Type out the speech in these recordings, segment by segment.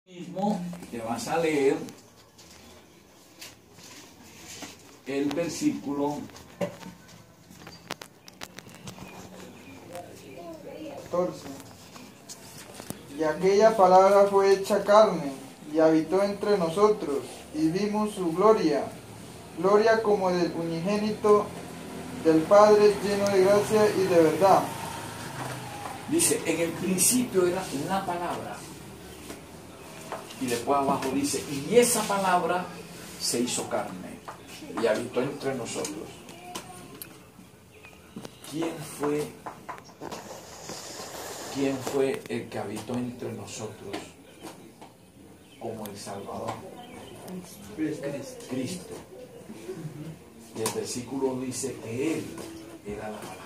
Mismo te vas a leer el versículo 14. Y aquella palabra fue hecha carne y habitó entre nosotros, y vimos su gloria, gloria como del unigénito del Padre, lleno de gracia y de verdad. Dice, en el principio era la palabra. Y después abajo dice, y esa palabra se hizo carne y habitó entre nosotros. ¿Quién fue el que habitó entre nosotros como el Salvador? Cristo. Y el versículo dice que Él era la palabra.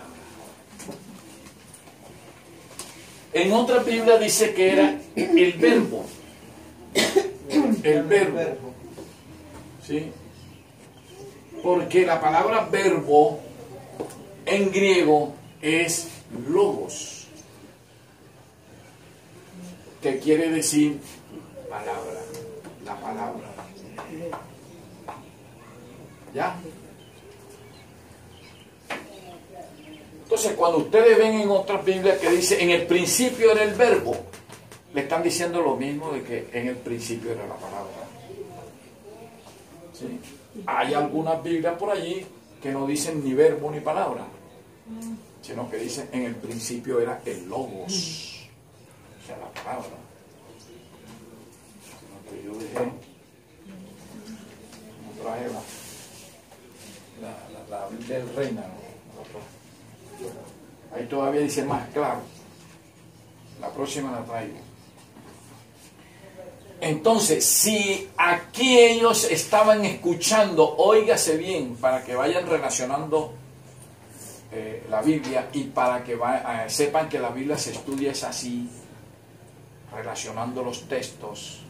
En otra Biblia dice que era el verbo. El verbo. ¿Sí? Porque la palabra verbo en griego es logos, que quiere decir palabra, la palabra. ¿Ya? Entonces, cuando ustedes ven en otras Biblias que dice en el principio era el verbo, le están diciendo lo mismo de que en el principio era la palabra. ¿Sí? Hay algunas Biblias por allí que no dicen ni verbo ni palabra, sino que dicen en el principio era el logos, o sea, la palabra. Lo que yo dejé, no traje la Biblia del Reina, ¿no? Ahí todavía dice más claro. La próxima la traigo. Entonces, si aquí ellos estaban escuchando, óigase bien, para que vayan relacionando la Biblia y para que sepan que la Biblia se estudia es así, relacionando los textos.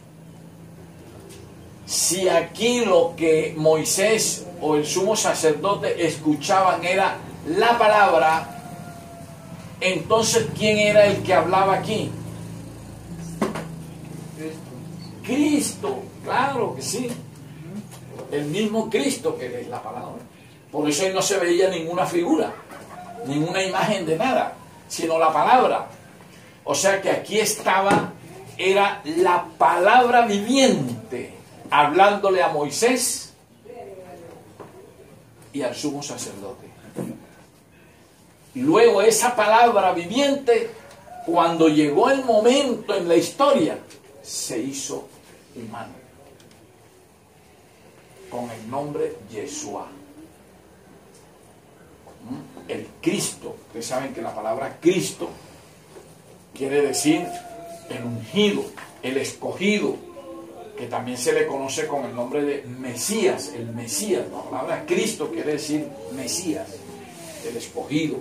Si aquí lo que Moisés o el sumo sacerdote escuchaban era la palabra, entonces ¿quién era el que hablaba aquí? Cristo, claro que sí. El mismo Cristo que es la palabra. Por eso ahí no se veía ninguna figura, ninguna imagen de nada, sino la palabra. O sea que aquí era la palabra viviente, hablándole a Moisés y al sumo sacerdote. Luego esa palabra viviente, cuando llegó el momento en la historia, se hizo humano, con el nombre Yeshua, el Cristo. Ustedes saben que la palabra Cristo quiere decir el ungido, el escogido, que también se le conoce con el nombre de Mesías, el Mesías. La palabra Cristo quiere decir Mesías, el escogido.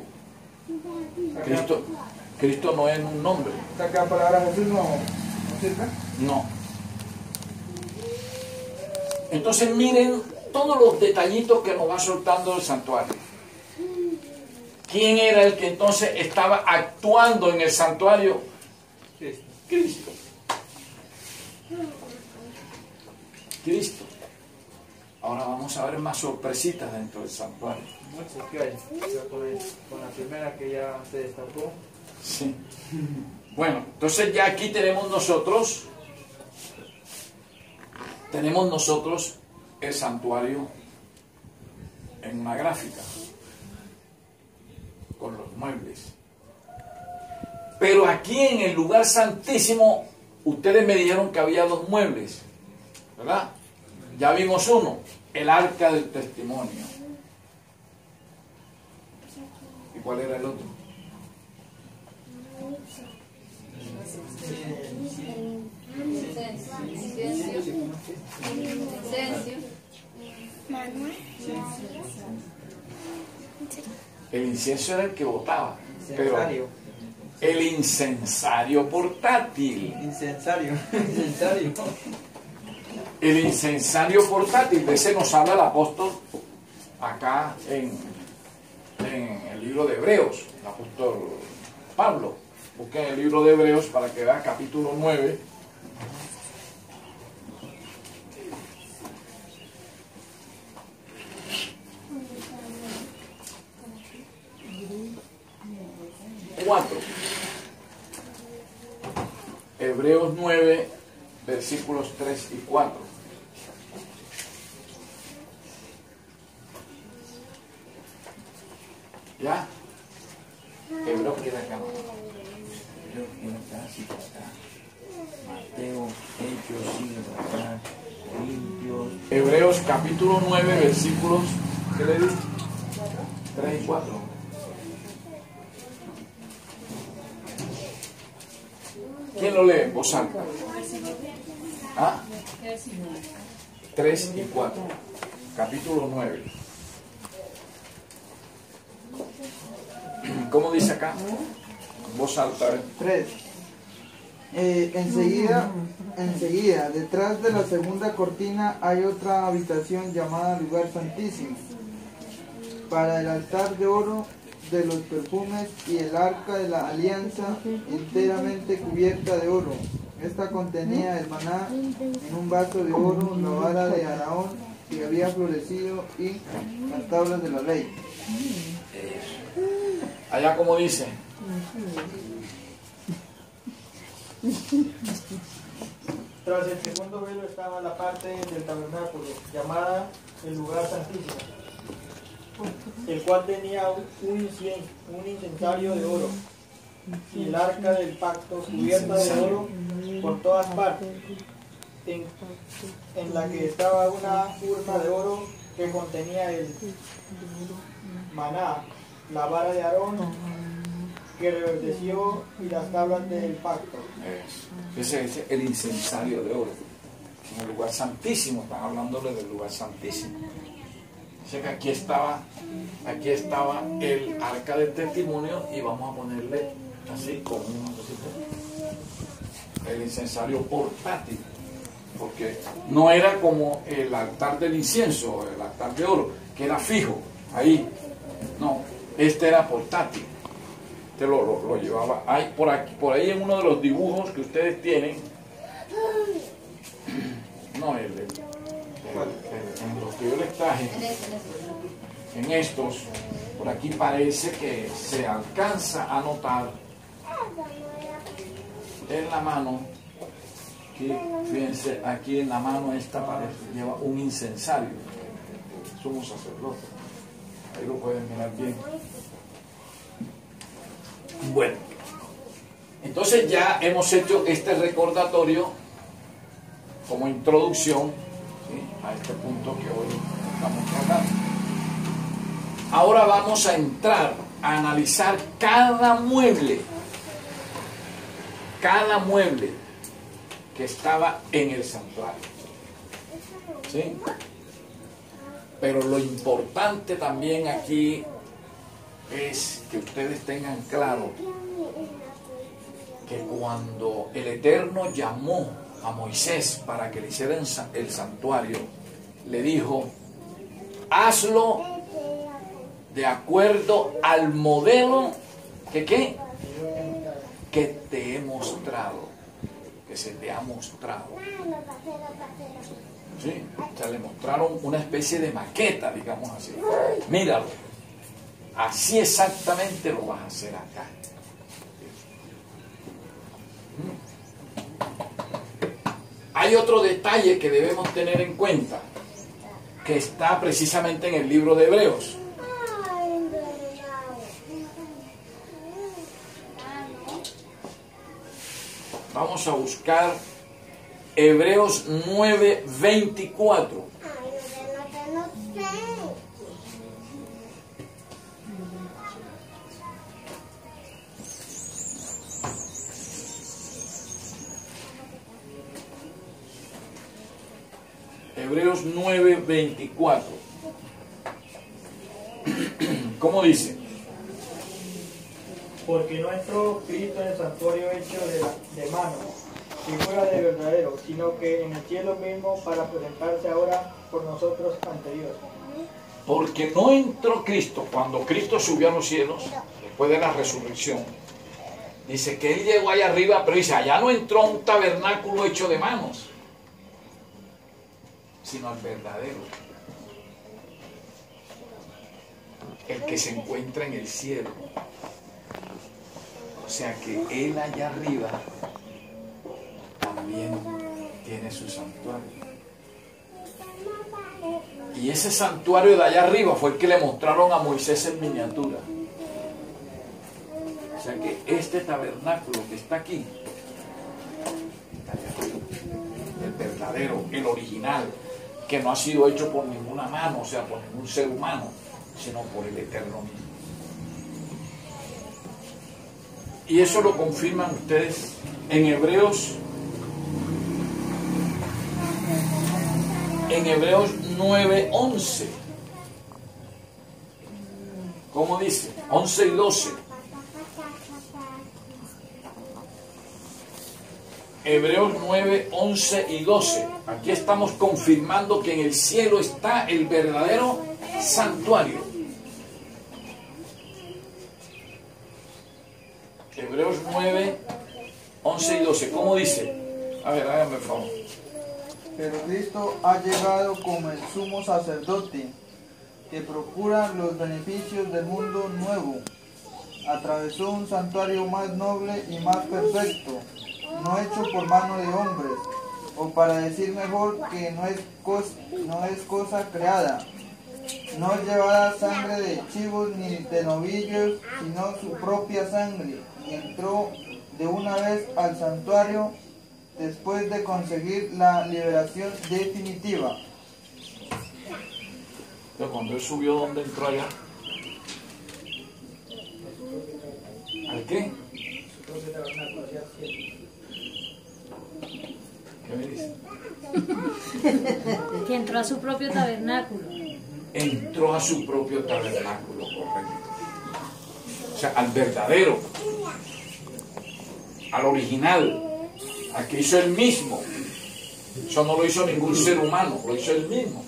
Cristo no es un nombre. ¿La palabra Jesús no sirve? No. Entonces miren todos los detallitos que nos va soltando el santuario. ¿Quién era el que entonces estaba actuando en el santuario? Cristo. Cristo. Ahora vamos a ver más sorpresitas dentro del santuario. Muchas que hay. Con la primera que ya se destapó. Sí. Bueno, entonces ya aquí tenemos nosotros el santuario en una gráfica con los muebles. Pero aquí en el lugar santísimo, ustedes me dijeron que había dos muebles, ¿verdad? Ya vimos uno, el arca del testimonio. ¿Y cuál era el otro? El incienso era el que botaba, pero el incensario portátil. El incensario portátil, de ese nos habla el apóstol acá en el libro de Hebreos, el apóstol Pablo. Busquen el libro de Hebreos para que vean capítulo 9. Hebreos 9, versículos 3 y 4. ¿Ya? Hebreos queda acá. Hebreos queda acá, sí, acá. Mateo, Hechos, sigue acá. Limpios. Hebreos capítulo 9, versículos, ¿qué le dice? 3 y 4. ¿Quién lo lee en voz alta? ¿Ah? 3 y 4. Capítulo 9. ¿Cómo dice acá? En voz alta. 3. Enseguida, detrás de la segunda cortina hay otra habitación llamada lugar santísimo, para el altar de oro de los perfumes y el arca de la alianza enteramente cubierta de oro. Esta contenía el maná en un vaso de oro, la vara de Aarón que había florecido y las tablas de la ley. Allá como dice. Tras el segundo velo estaba la parte del tabernáculo, llamada el lugar santísimo, el cual tenía un incensario de oro, y el arca del pacto cubierta de oro por todas partes, en la que estaba una urna de oro que contenía el maná, la vara de Aarón que reverdeció y las tablas del pacto. Ese es el incensario de oro. En el lugar santísimo, están hablándole del lugar santísimo. Dice que aquí estaba el arca del testimonio y vamos a ponerle así como una cosita. El incensario portátil, porque no era como el altar del incienso, el altar de oro, que era fijo, ahí. No, este era portátil. Este lo llevaba ahí, por ahí en uno de los dibujos que ustedes tienen. No, en los que yo les traje, en estos, por aquí parece que se alcanza a notar en la mano, que, fíjense, aquí en la mano esta parece, lleva un incensario, sumo sacerdote, ahí lo pueden mirar bien. Bueno, entonces ya hemos hecho este recordatorio como introducción, ¿sí?, a este punto que hoy estamos tratando. Ahora vamos a entrar a analizar cada mueble que estaba en el santuario, ¿sí? Pero lo importante también aquí es que ustedes tengan claro que cuando el Eterno llamó a Moisés para que le hiciera el santuario, le dijo: hazlo de acuerdo al modelo que te he mostrado, que se te ha mostrado. ¿Sí? O sea, le mostraron una especie de maqueta, digamos así. Míralo, así exactamente lo vas a hacer acá. Hay otro detalle que debemos tener en cuenta, que está precisamente en el libro de Hebreos. Vamos a buscar Hebreos 9:24. Hebreos 9:24. ¿Cómo dice? Porque no entró Cristo en el santuario hecho de mano, figura de verdadero, sino que en el cielo mismo para presentarse ahora por nosotros ante Dios. Porque no entró Cristo cuando Cristo subió a los cielos, después de la resurrección. Dice que Él llegó allá arriba, pero dice, allá no entró un tabernáculo hecho de manos, sino al verdadero, el que se encuentra en el cielo. O sea que Él allá arriba también tiene su santuario. Y ese santuario de allá arriba fue el que le mostraron a Moisés en miniatura. O sea que este tabernáculo que está aquí, está allá arriba, el verdadero, el original, que no ha sido hecho por ninguna mano, o sea, por ningún ser humano, sino por el Eterno mismo. Y eso lo confirman ustedes en Hebreos 9:11. ¿Cómo dice? 11 y 12. Hebreos 9, 11 y 12. Aquí estamos confirmando que en el cielo está el verdadero santuario. Hebreos 9, 11 y 12. ¿Cómo dice? A ver, háganme el favor. Pero Cristo ha llegado como el sumo sacerdote que procura los beneficios del mundo nuevo. Atravesó un santuario más noble y más perfecto, no hecho por mano de hombres, o para decir mejor que no es cosa creada, no llevada sangre de chivos ni de novillos, sino su propia sangre, y entró de una vez al santuario después de conseguir la liberación definitiva. Pero cuando él subió, ¿dónde entró allá? ¿Al qué? ¿Qué me dice? Que entró a su propio tabernáculo. Entró a su propio tabernáculo, correcto. O sea, al verdadero, al original, al que hizo él mismo. Eso no lo hizo ningún ser humano, lo hizo él mismo.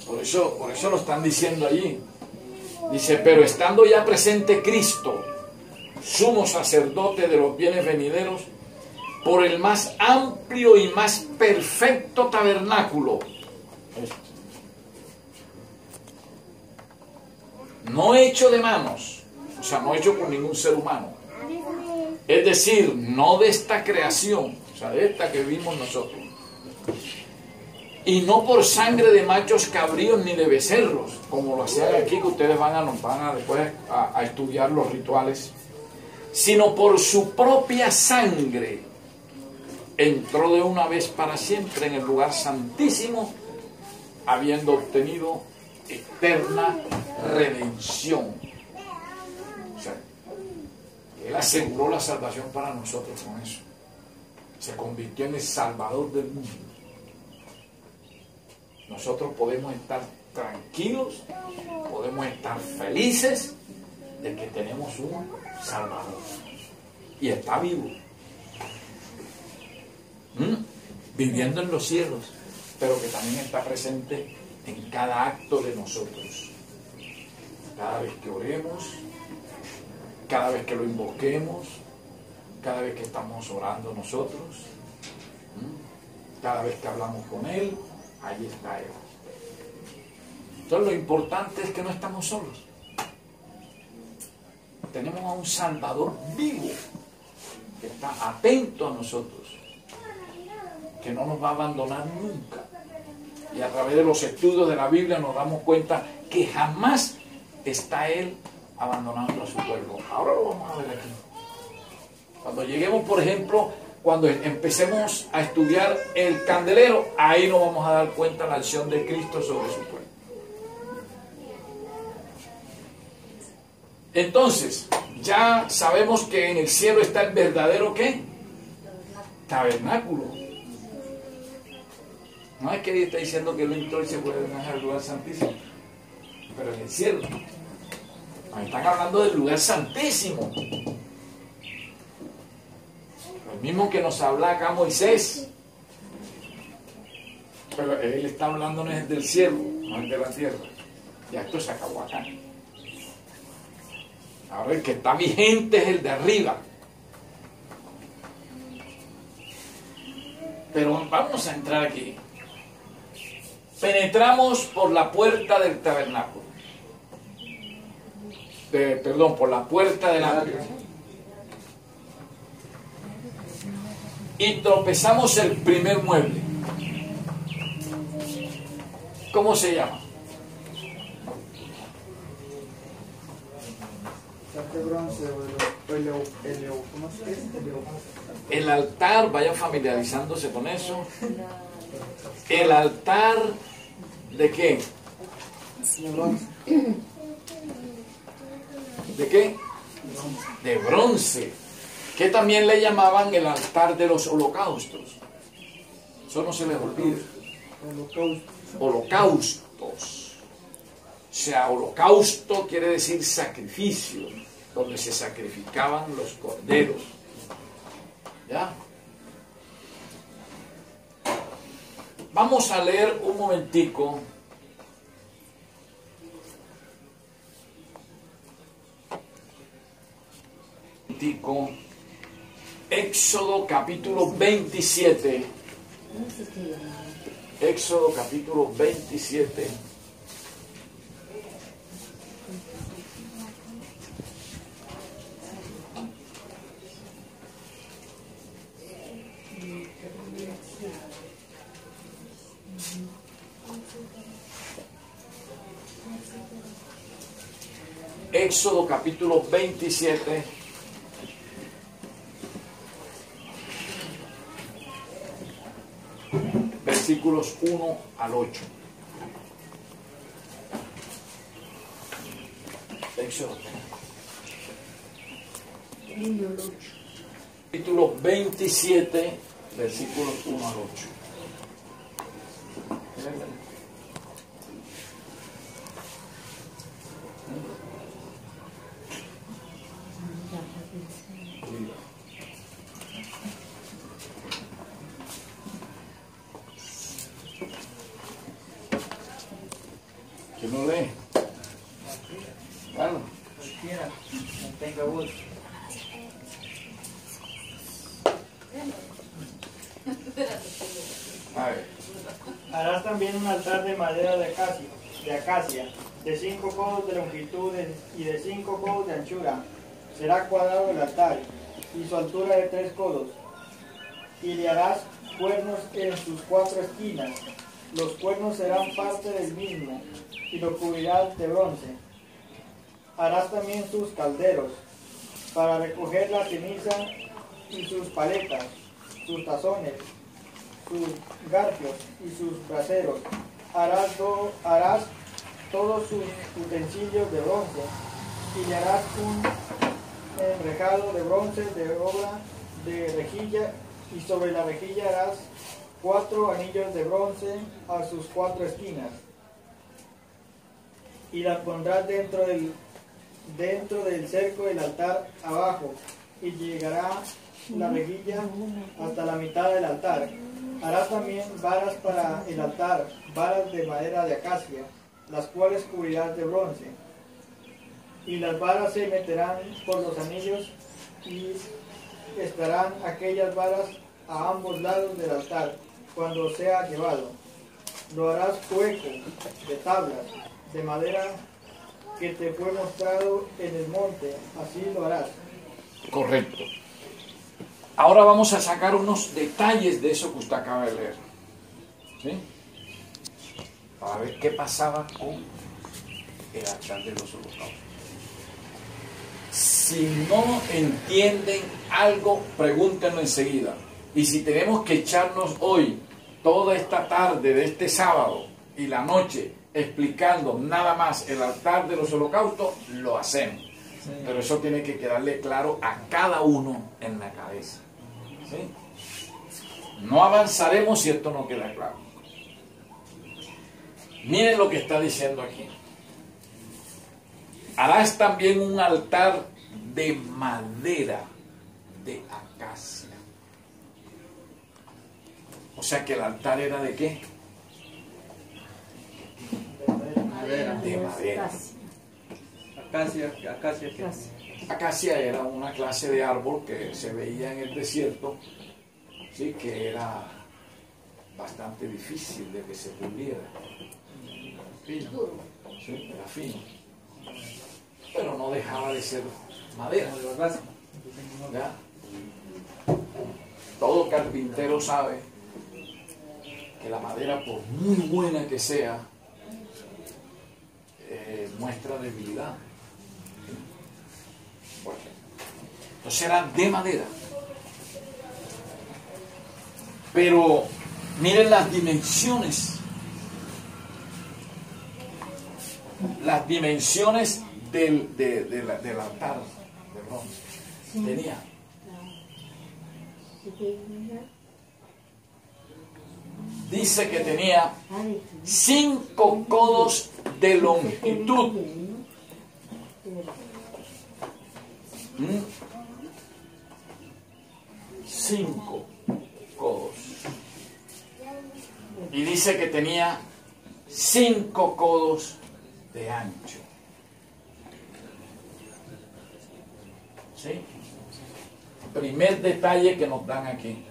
Por eso lo están diciendo allí. Dice, pero estando ya presente Cristo, sumo sacerdote de los bienes venideros, por el más amplio y más perfecto tabernáculo. No hecho de manos, o sea, no hecho por ningún ser humano. Es decir, no de esta creación, o sea, de esta que vimos nosotros. Y no por sangre de machos cabríos ni de becerros, como lo hacían aquí, que ustedes van a después a estudiar los rituales, sino por su propia sangre. Entró de una vez para siempre en el lugar santísimo, habiendo obtenido eterna redención. O sea, Él aseguró la salvación para nosotros con eso. Se convirtió en el Salvador del mundo. Nosotros podemos estar tranquilos, podemos estar felices de que tenemos un Salvador. Y está vivo. Viviendo en los cielos, pero que también está presente en cada acto de nosotros. Cada vez que oremos, cada vez que lo invoquemos, cada vez que estamos orando nosotros, cada vez que hablamos con Él, ahí está Él. Entonces lo importante es que no estamos solos. Tenemos a un Salvador vivo que está atento a nosotros, que no nos va a abandonar nunca. Y a través de los estudios de la Biblia nos damos cuenta que jamás está Él abandonando a su pueblo. Ahora lo vamos a ver aquí. Cuando lleguemos, por ejemplo, cuando empecemos a estudiar el candelero, ahí nos vamos a dar cuenta de la acción de Cristo sobre su pueblo. Entonces, ya sabemos que en el cielo está el verdadero ¿qué? Tabernáculo. No es que Dios está diciendo que él entró y se puede dejar el lugar santísimo, pero en el cielo. Nos están hablando del lugar santísimo. El mismo que nos habla acá Moisés. Pero él está hablándonos del cielo, no es de la tierra. Ya esto se acabó acá. Ahora el que está vigente es el de arriba. Pero vamos a entrar aquí. Penetramos por la puerta del tabernáculo. Por la puerta del atrio. y tropezamos el primer mueble. ¿Cómo se llama? De bronce ¿cómo es que es? El altar, vaya familiarizándose con eso. El altar ¿de qué? De bronce. ¿De qué? De bronce. Que también le llamaban el altar de los holocaustos. Eso no se les olvide. Holocaustos. O sea, holocausto quiere decir sacrificio, donde se sacrificaban los corderos. ¿Ya? Vamos a leer un momentico Éxodo capítulo 27. Éxodo capítulo 27. Éxodo capítulo 27. Versículos 1 al 8. Éxodo. Capítulo 27, versículos 1 al 8. ¿Quién no lee? Claro. Cualquiera, no tenga voz. A ver. Harás también un altar de madera de acacia, de 5 codos de longitud y de 5 codos de anchura. Será cuadrado el altar, y su altura de 3 codos. Y le harás cuernos en sus 4 esquinas. Los cuernos serán parte del mismo, y lo cubrirás de bronce. Harás también sus calderos, para recoger la ceniza, y sus paletas, sus tazones, sus garfios y sus braseros. Harás todos sus utensilios de bronce, y le harás un enrejado de bronce de obra de rejilla, y sobre la rejilla harás 4 anillos de bronce a sus 4 esquinas, y las pondrás dentro del cerco del altar abajo, y llegará la rejilla hasta la mitad del altar. Harás también varas para el altar, varas de madera de acacia, las cuales cubrirás de bronce. Y las varas se meterán por los anillos, y estarán aquellas varas a ambos lados del altar cuando sea llevado. Lo harás hueco de tablas de madera que te fue mostrado en el monte, así lo harás. Correcto. Ahora vamos a sacar unos detalles de eso que usted acaba de leer. ¿Sí? Para ver qué pasaba con el altar de los holocaustos. Si no entienden algo, pregúntenlo enseguida. Y si tenemos que echarnos hoy, toda esta tarde de este sábado y la noche, explicando nada más el altar de los holocaustos, lo hacemos. Sí. Pero eso tiene que quedarle claro a cada uno en la cabeza. ¿Sí? No avanzaremos si esto no queda claro. Miren lo que está diciendo aquí. Harás también un altar de madera de acacia. O sea que el altar era ¿de qué? De madera. Acacia era una clase de árbol que se veía en el desierto, ¿sí? Que era bastante difícil de que se puliera. Fino. Sí, era fino. Pero no dejaba de ser madera. ¿Ya? todo carpintero sabe que la madera, por muy buena que sea, muestra debilidad. Bueno, entonces era de madera. Pero miren las dimensiones. Las dimensiones del altar de bronce. Tenía dice que tenía 5 codos de longitud. 5 codos. Y dice que tenía 5 codos de ancho. ¿Sí? Primer detalle que nos dan aquí.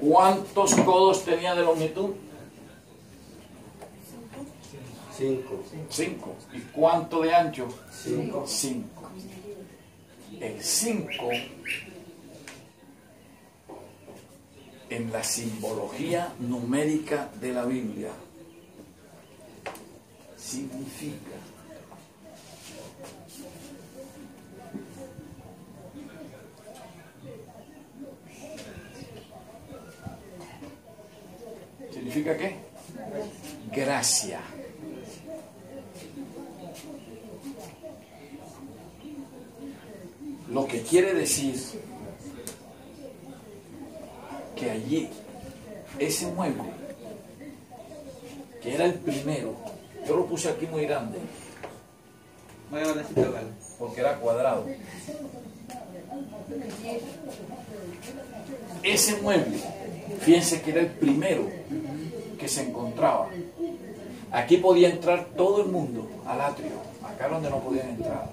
¿Cuántos codos tenía de longitud? 5. ¿Y cuánto de ancho? 5. El 5 en la simbología numérica de la Biblia significa ¿significa qué? Gracia. Lo que quiere decir que allí ese mueble, que era el primero, yo lo puse aquí muy grande porque era cuadrado. Ese mueble, fíjense que era el primero que se encontraba. Aquí podía entrar todo el mundo al atrio, acá era donde no podían entrar.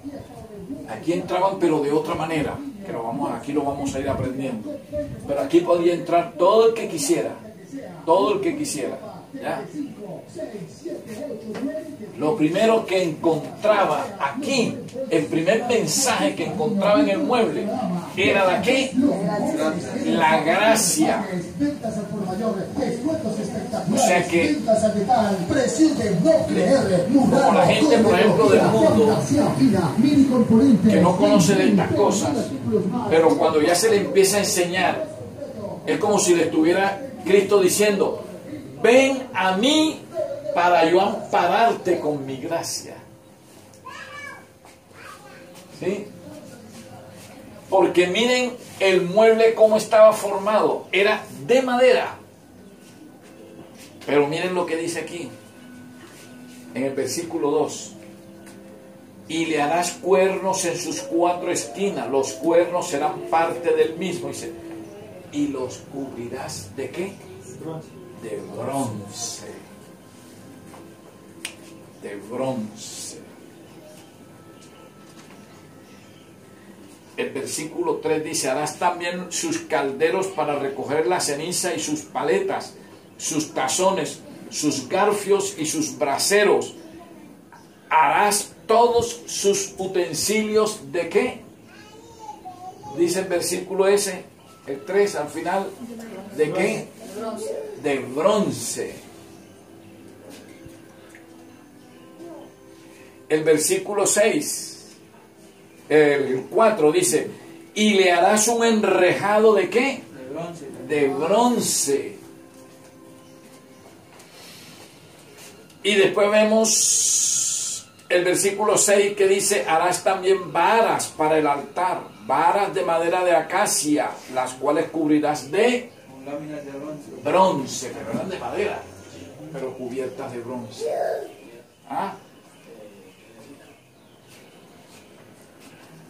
Aquí entraban, pero de otra manera, que aquí lo vamos a ir aprendiendo. Pero aquí podía entrar todo el que quisiera, ¿ya? Lo primero que encontraba aquí, el primer mensaje que encontraba en el mueble, era la ¿qué? La gracia. O sea que, como la gente, por ejemplo, del mundo, que no conoce de estas cosas, pero cuando ya se le empieza a enseñar, es como si le estuviera Cristo diciendo: ven a mí para yo ampararte con mi gracia. ¿Sí? Porque miren el mueble cómo estaba formado. Era de madera. Pero miren lo que dice aquí, en el versículo 2. Y le harás cuernos en sus 4 esquinas. Los cuernos serán parte del mismo. Dice, y los cubrirás ¿de qué? De bronce. De bronce. El versículo 3 dice: harás también sus calderos para recoger la ceniza y sus paletas, sus tazones, sus garfios y sus braseros. Harás todos sus utensilios ¿de qué? Dice el versículo ese, el 3 al final, ¿de qué? De bronce. El versículo 6, el 4 dice: y le harás un enrejado ¿de qué? De bronce. Y después vemos el versículo 6 que dice: harás también varas para el altar, varas de madera de acacia, las cuales cubrirás de bronce, pero eran de madera, pero cubiertas de bronce. ¿Ah?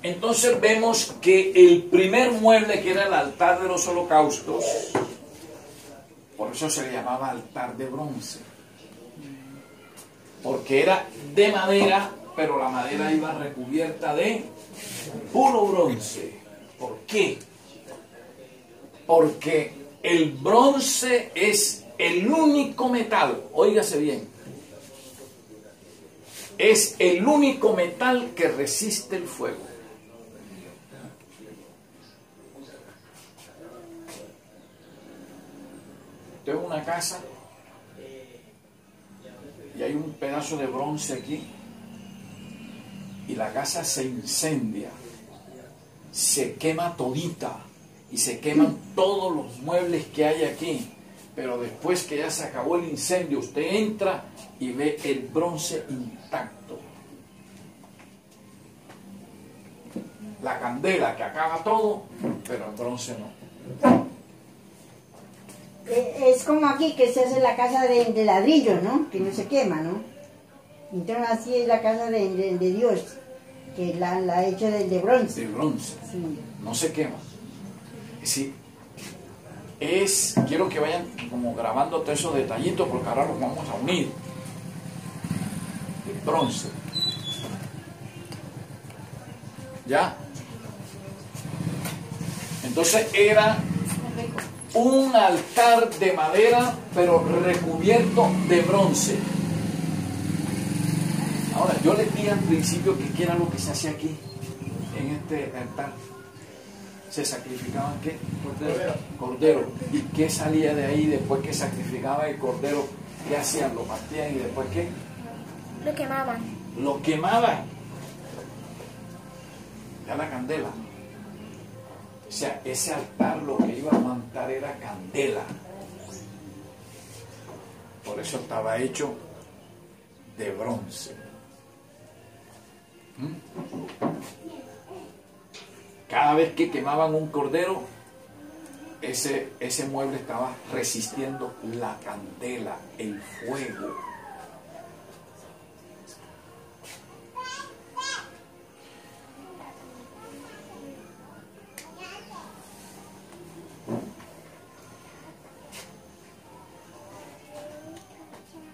Entonces vemos que el primer mueble, que era el altar de los holocaustos, por eso se le llamaba altar de bronce, porque era de madera, pero la madera iba recubierta de puro bronce. ¿Por qué? Porque el bronce es el único metal, óigase bien, Es el único metal que resiste el fuego. Tengo una casa y hay un pedazo de bronce aquí y la casa se incendia, se quema todita y se queman todos los muebles que hay aquí, pero después que ya se acabó el incendio usted entra y ve el bronce intacto, la candela que acaba todo, pero el bronce no. Es como aquí que se hace la casa de ladrillo, ¿no? Que no se quema, ¿no? Entonces así es la casa de Dios, que la ha hecho de bronce. De bronce. Sí. No se quema. Sí. Quiero que vayan como grabando todos esos detallitos porque ahora los vamos a unir. El bronce. ¿Ya? Entonces era un altar de madera, pero recubierto de bronce. Ahora, yo les dije al principio que qué era lo que se hacía aquí, en este altar. ¿Se sacrificaban qué? Cordero. ¿Y qué salía de ahí después que sacrificaban el cordero? ¿Qué hacían? ¿Lo partían y después qué? Lo quemaban. Lo quemaban. Ya la candela. O sea, ese altar lo que iba a montar era candela. Por eso estaba hecho de bronce. Cada vez que quemaban un cordero, ese mueble estaba resistiendo la candela, el fuego.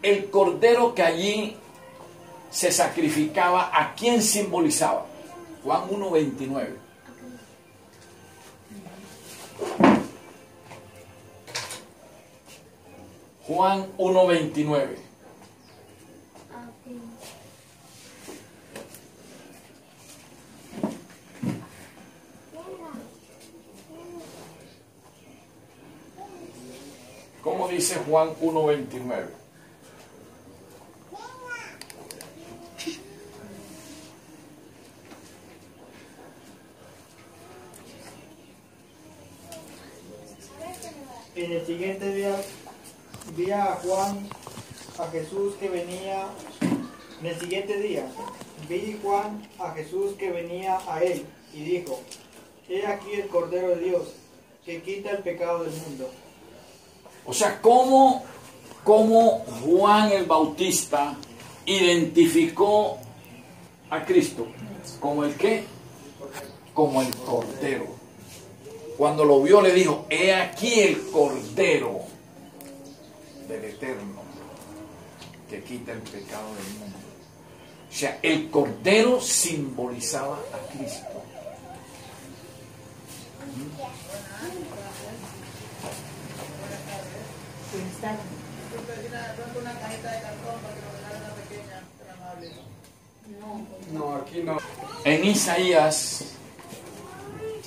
El cordero que allí se sacrificaba, ¿a quién simbolizaba? Juan 1:29. Juan 1:29. ¿Cómo dice Juan 1:29? En el siguiente día vi a Juan, a Jesús que venía. En el siguiente día vi Juan a Jesús que venía a él y dijo: He aquí el Cordero de Dios que quita el pecado del mundo. O sea, ¿cómo Juan el Bautista identificó a Cristo? ¿Como el qué? Como el Cordero. Cuando lo vio le dijo: he aquí el Cordero del Eterno que quita el pecado del mundo. O sea, el Cordero simbolizaba a Cristo. No, aquí no. En Isaías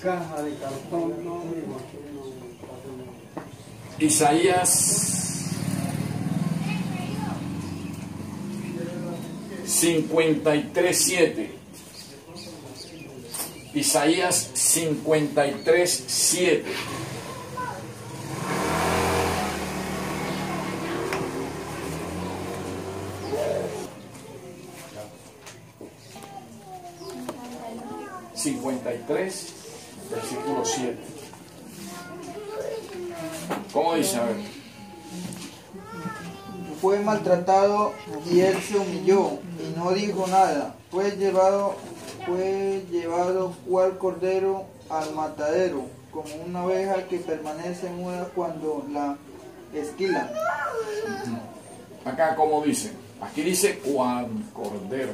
Caja de cartón, no, Isaías 53:7. Isaías 53:7. Versículo 7. ¿Cómo dice? A ver. Fue maltratado y él se humilló y no dijo nada. Fue llevado cual cordero al matadero, como una oveja que permanece muda cuando la esquilan. Acá, ¿cómo dice? Aquí dice cual cordero.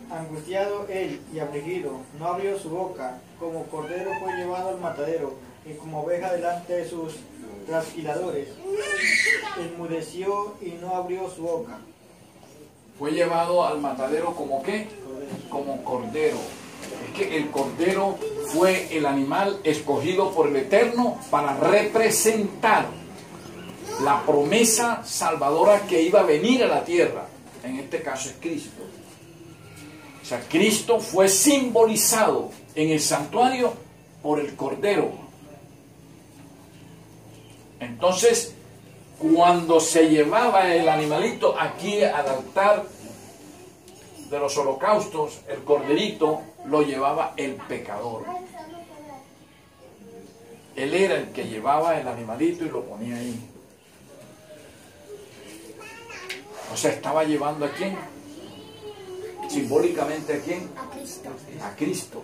Angustiado él y afligido, no abrió su boca, como cordero fue llevado al matadero, y como oveja delante de sus trasquiladores. Enmudeció y no abrió su boca. Fue llevado al matadero como ¿qué? Como cordero. Es que el cordero fue el animal escogido por el Eterno para representar la promesa salvadora que iba a venir a la tierra. En este caso es Cristo. O sea, Cristo fue simbolizado en el santuario por el cordero. Entonces, cuando se llevaba el animalito aquí al altar de los holocaustos, el corderito lo llevaba el pecador. Él era el que llevaba el animalito y lo ponía ahí. O sea, estaba llevando ¿a quién? Simbólicamente ¿a quién? A Cristo. A Cristo.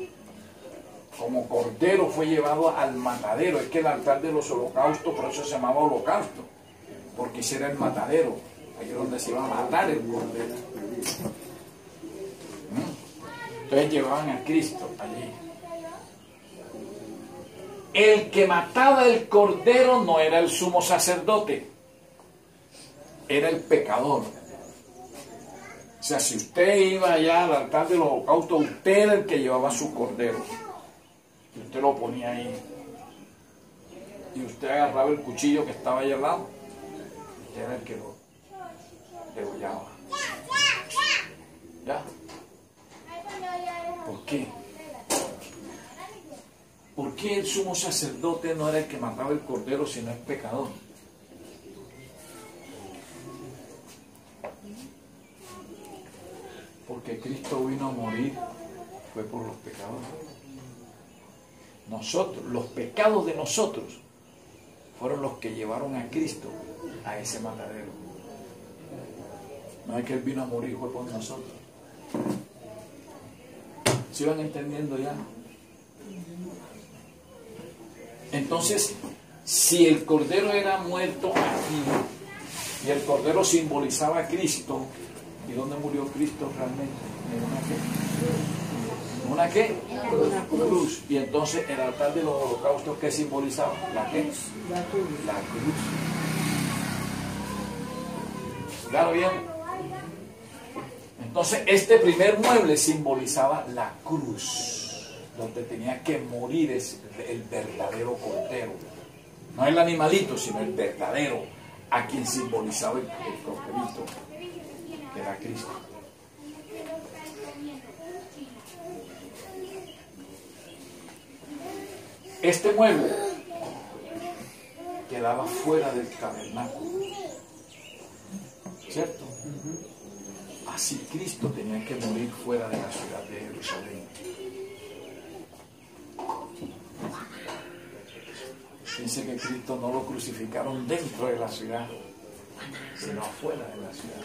Como cordero fue llevado al matadero. Es que el altar de los holocaustos, por eso se llamaba holocausto, porque ese era el matadero, ahí es donde se iba a matar el cordero. Entonces llevaban a Cristo allí. El que mataba el cordero no era el sumo sacerdote, era el pecador. O sea, si usted iba allá al altar del holocausto, usted era el que llevaba su cordero. Y usted lo ponía ahí. Y usted agarraba el cuchillo que estaba ahí al lado. Usted era el que lo degollaba. ¿Ya? ¿Por qué? ¿Por qué el sumo sacerdote no era el que mataba el cordero, sino el pecador? Porque Cristo vino a morir, fue por los pecadores. Nosotros, los pecados de nosotros, fueron los que llevaron a Cristo a ese matadero. No es que Él vino a morir, fue por nosotros. ¿Sí van entendiendo ya? Entonces, si el cordero era muerto aquí, y el cordero simbolizaba a Cristo, ¿y dónde murió Cristo realmente? ¿En una qué? Una cruz. Y entonces el altar de los holocaustos, ¿qué simbolizaba? ¿La qué? La cruz. ¿Claro bien? Entonces este primer mueble simbolizaba la cruz, donde tenía que morir el verdadero cordero. No el animalito, sino el verdadero, a quien simbolizaba el corderito, que era Cristo. Este mueble quedaba fuera del tabernáculo, ¿cierto? Así Cristo tenía que morir fuera de la ciudad de Jerusalén. Dice que Cristo no lo crucificaron dentro de la ciudad, sino afuera de la ciudad.